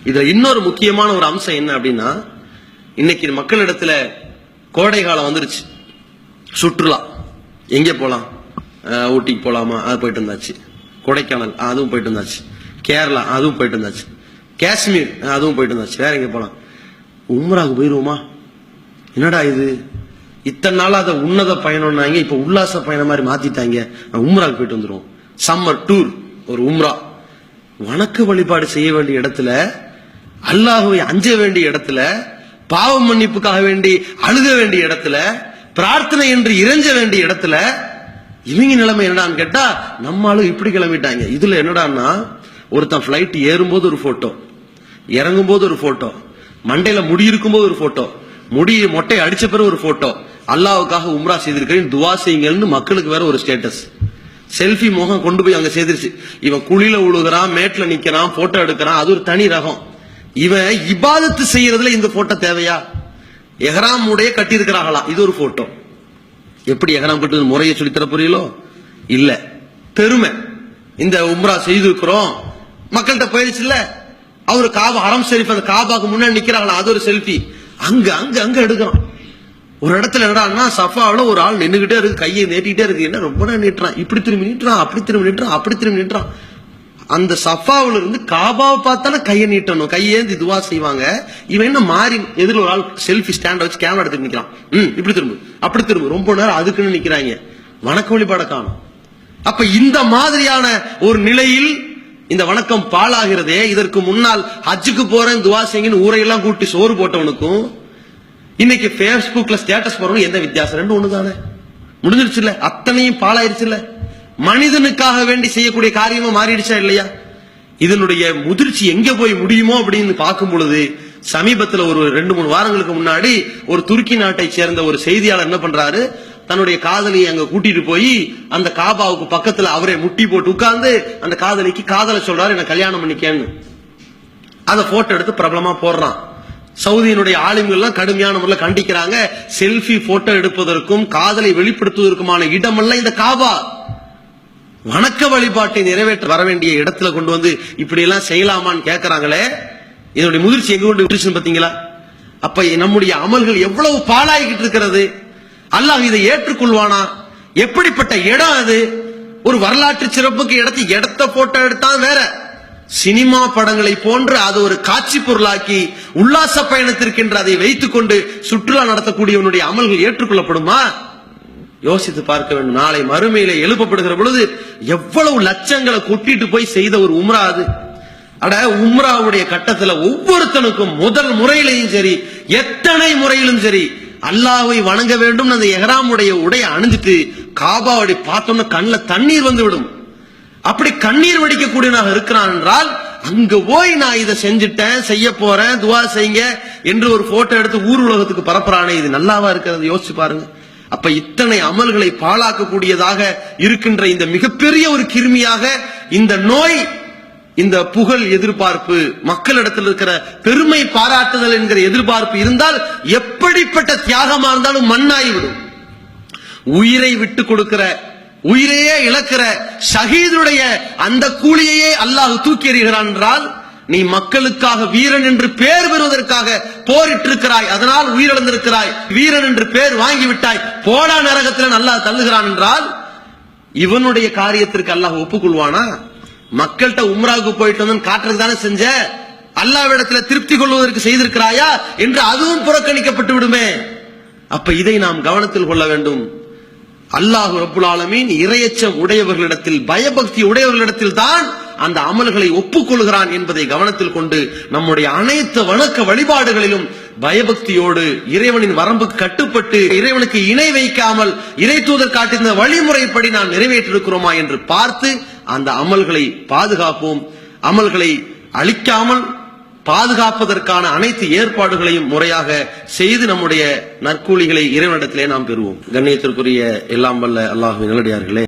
இதுல இன்னொரு முக்கியமான ஒரு அம்சம் என்ன அப்படின்னா, இன்னைக்கு மக்களிடத்துல கோடை காலம் வந்துருச்சு. சுற்றுலா எங்கே போலாம்? ஊட்டிக்கு போலாமா? அது போயிட்டு இருந்தாச்சு. கொடைக்கானல் அதுவும் போயிட்டு இருந்தாச்சு. கேரளா அதுவும் போயிட்டு இருந்தாச்சு. காஷ்மீர் அதுவும் போயிட்டு இருந்தாச்சு. வேற எங்க போலாம்? உம்ராவுக்கு போயிருவோமா? என்னடா இது, இத்தனை நாள் அதை உன்னத பயணம்னாங்க, இப்ப உல்லாச பயணம் மாதிரி மாத்திட்டாங்க. உம்ராவுக்கு போயிட்டு வந்துருவோம். சம்மர் டூர், ஒரு உம்ரா. வணக்க வழிபாடு செய்ய வேண்டிய இடத்துல, அல்லாஹ்வை அஞ்ச வேண்டிய இடத்துல, பாவ மன்னிப்புக்காக வேண்டி அழுக வேண்டிய இடத்துல, பிரார்த்தனை என்று இறைஞ்ச வேண்டிய இடத்துல இவங்க நிலைமை என்னடான்னு கேட்டா, நம்மளும் இப்படி கிளம்பிட்டாங்க. இதுல என்னடான்னா, ஒருத்தன் பிளைட் ஏறும்போது ஒரு போட்டோ, இறங்கும் போது ஒரு போட்டோ, மண்டையில முடி இருக்கும் போது ஒரு போட்டோ, முடி மொட்டை அடிச்ச பிறகு ஒரு போட்டோ, அல்லாஹ்வுக்காக உம்ரா செய்திருக்கிறேன் துவா செய்யுங்கன்னு மக்களுக்கு வேற ஒரு ஸ்டேட்டஸ். செல்ஃபி முகம் கொண்டு போய் அங்க செய்திருச்சு. இவன் குழியில உழுகுறான், மேட்ல நிக்கிறான், போட்டோ எடுக்கிறான், அது ஒரு தனி ரகம். இவன் இபாதத்து செய்யறதுல இந்த போட்டோ தேவையா? எஹ்ராம் உடைய கட்டி இருக்கிறாங்களா, இது ஒரு போட்டோ. எப்படி எஹ்ராம் கட்டு முறையை சொல்லித்தர புரியலோ இல்ல, பெருமை. இந்த உம்ரா செய்திருக்கிறோம், மக்கள்கிட்ட போயிருச்சு இல்ல. அவரு காபா ஹரம் ஷரீஃப் அந்த காபாக்கு முன்னாடி நிக்கிறாங்களா, அது ஒரு செல்ஃபி. அங்க அங்க அங்க எடுக்கிறான். ஒரு இடத்துல என்னடான்னா, சஃபாவில ஒரு ஆள் நின்னுகிட்டே இருக்கு, கையை நீட்டிக்கிட்டே இருக்கு. என்ன ரொம்ப நேரம் நீட்டுறான், இப்படி திரும்பி நீட்டுறான், அப்படி திரும்பி நீட்டுறான், அப்படி திரும்பி நீட்டுறான். அந்த சஃபாவுல இருந்து காபாவை பார்த்தாலும் கையை நீட்டணும், கையேந்து இதுவா செய்வாங்க. இவன் என்ன மாறி எதிர ஒரு ஆள் செல்ஃபி ஸ்டாண்ட் வச்சு கேமரா எடுத்து நிக்கிறான். இப்படி திரும்ப அப்படி திரும்ப ரொம்ப நேரம் அதுக்குன்னு நிக்கிறாங்க. வணக்க வழிபாட காணும். அப்ப இந்த மாதிரியான ஒரு நிலையில் இந்த வணக்கம் பாழாகிறதே. இதற்கு முன்னால் ஹஜ்ஜுக்கு போறேன் துவா செய்யுங்கன்னு ஊரையெல்லாம் கூட்டி சோறு போட்டவனுக்கும் இன்னைக்கு பேஸ்புக்ல ஸ்டேட்டஸ் போறவனும் என்ன வித்தியாசம்? ரெண்டு ஒண்ணுதானே, முடிஞ்சிருச்சு இல்ல? அத்தனையும் பாழாயிருச்சு இல்ல? மனிதனுக்காக வேண்டி செய்யக்கூடிய காரியமா மாறிடுச்சா இல்லையா? இதனுடைய முதிர்ச்சி எங்க போய் முடியுமோ அப்படின்னு பார்க்கும் பொழுது, சமீபத்தில் ஒரு 2-3 வாரங்களுக்கு முன்னாடி ஒரு துருக்கி நாட்டை சேர்ந்த ஒரு செய்தியாளர் என்ன பண்றாரு, தன்னுடைய காதலியை அங்க கூட்டிட்டு போய் அந்த காபாவுக்கு பக்கத்துல அவரே முட்டி போட்டு உட்கார்ந்து அந்த காதலிக்கு காதலை சொல்றாரு, என்ன கல்யாணம் பண்ணிக்கன்னு. அத போட்டோ எடுத்து பிரபலமா போடுறான். சவுதியினுடைய ஆளுங்கள் எல்லாம் கடுமையான முறையில் கண்டிக்கிறாங்க. செல்ஃபி போட்டோ எடுப்பதற்கும் காதலை வெளிப்படுத்துவதற்குமான இடமல்ல இந்த காபா. வணக்க வழிபாட்டை நிறைவேற்ற வர வேண்டிய இடத்துல கொண்டு வந்து இப்படி எல்லாம் செய்யலாமான்னு கேட்கிறாங்களே, இதனுடைய முதிர்ச்சி எங்க கொண்டு விட்டுருச்சுன்னு பாத்தீங்களா? அப்ப நம்முடைய அமல்கள் எவ்வளவு பாழாகிட்டு இருக்கிறது. அல்லாஹ் இதை ஏற்றுக்கொள்வானா? எப்படிப்பட்ட இடம் அது? ஒரு வரலாற்று சிறப்புக்கு இடத்த போட்டோ எடுத்தா வேற, சினிமா படங்களை போன்று அது ஒரு காட்சி பொருளாக்கி உல்லாச பயணத்திற்கென்று அதை வைத்துக் கொண்டு சுற்றுலா நடத்தக்கூடியவனுடைய அமல்கள் ஏற்றுக்கொள்ளப்படுமா? யோசித்து பார்க்க வேண்டும். நாளை மறுமையில எழுப்பப்படுகிற பொழுது எவ்வளவு லட்சங்களை கொட்டிட்டு போய் செய்த ஒரு உம்ரா அது. அட, உம்ராவுடைய கட்டத்துல ஒவ்வொருத்தனுக்கும் முதல் முறையிலையும் சரி, எத்தனை முறையிலும் சரி, அல்லாஹ்வை வணங்க வேண்டும். அந்த எஹ்ராமுடைய உடைய அணிஞ்சிட்டு காபாவை பார்த்தோம்னா கண்ணில் தண்ணீர் வந்து விடும். அப்படி கண்ணீர் வடிக்கக்கூடியவனாக இருக்கிறான் என்றால், அங்க போய் நான் இதை செஞ்சுட்டேன், செய்ய போறேன், துவா செய்யுங்க என்று ஒரு போட்டோ எடுத்து ஊர் உலகத்துக்கு பரப்புறானே, இது நல்லாவா இருக்கிறது? யோசிச்சு பாருங்க. அப்ப இத்தனை அமல்களை பாழாக்கக்கூடியதாக இருக்கின்ற இந்த மிகப்பெரிய ஒரு கிருமியாக இந்த நோய், இந்த புகழ் எதிர்பார்ப்பு, மக்களிடத்தில் இருக்கிற பெருமை பாராட்டுதல் என்கிற எதிர்பார்ப்பு இருந்தால் எப்படிப்பட்ட தியாகமா இருந்தாலும் மண்ணாகிவிடும். உயிரை விட்டு கொடுக்கிற, உயிரையே இழக்கிற ஷஹீதுடைய அந்த கூலியையே அல்லாஹ் தூக்கி எறிகிறான் என்றால், நீ மக்களுக்காக வீரன் என்று பெயர் பெறுவதற்காக போரிட்டிருக்கிறாய், அதனால் உயிரிழந்திருக்கிறாய், வீரன் என்று பெயர் வாங்கிவிட்டாய், போடா நரகத்தில் அல்லாஹ் தள்ளுகிறான் என்றால், இவனுடைய காரியத்திற்கு அல்லாஹ் ஒப்புக்கொள்வானா? மக்கள்கிட்ட உம்ராவுக்கு போயிட்டு வந்து காட்டுறது தானே செஞ்ச, அல்லாஹ்விடத்துல திருப்தி கொள்வதற்கு செய்திருக்கிறாயா என்று அதுவும் புறக்கணிக்கப்பட்டு விடுமே. அப்ப இதை நாம் கவனத்தில் கொள்ள வேண்டும். அல்லாஹ் ரப்புல் ஆலமீன் இறையச்சம் உடையவர்களிடத்தில், பயபக்தி உடையவர்களிடத்தில் தான் அந்த அமல்களை ஒப்புக்கொள்கிறான் என்பதை கவனத்தில் கொண்டு நம்முடைய அனைத்து வணக்க வழிபாடுகளிலும் பயபக்தியோடு, இறைவனின் வரம்புக்கு கட்டுப்பட்டு, இறைவனுக்கு இணை வைக்காமல் இறை தூதர் காட்டின வழிமுறைப்படி நாம் நிறைவேற்றிருக்கிறோமா என்று பார்த்து அந்த அமல்களை பாதுகாப்போம். அமல்களை அழிக்காமல் பாதுகாப்பதற்கான அனைத்து ஏற்பாடுகளையும் முறையாக செய்து நம்முடைய நற்கூலிகளை இறைவனிடத்திலே நாம் பெறுவோம். கண்ணியத்திற்குரிய எல்லாம் வல்ல அல்லாஹ்வின் நல்லடியார்களே,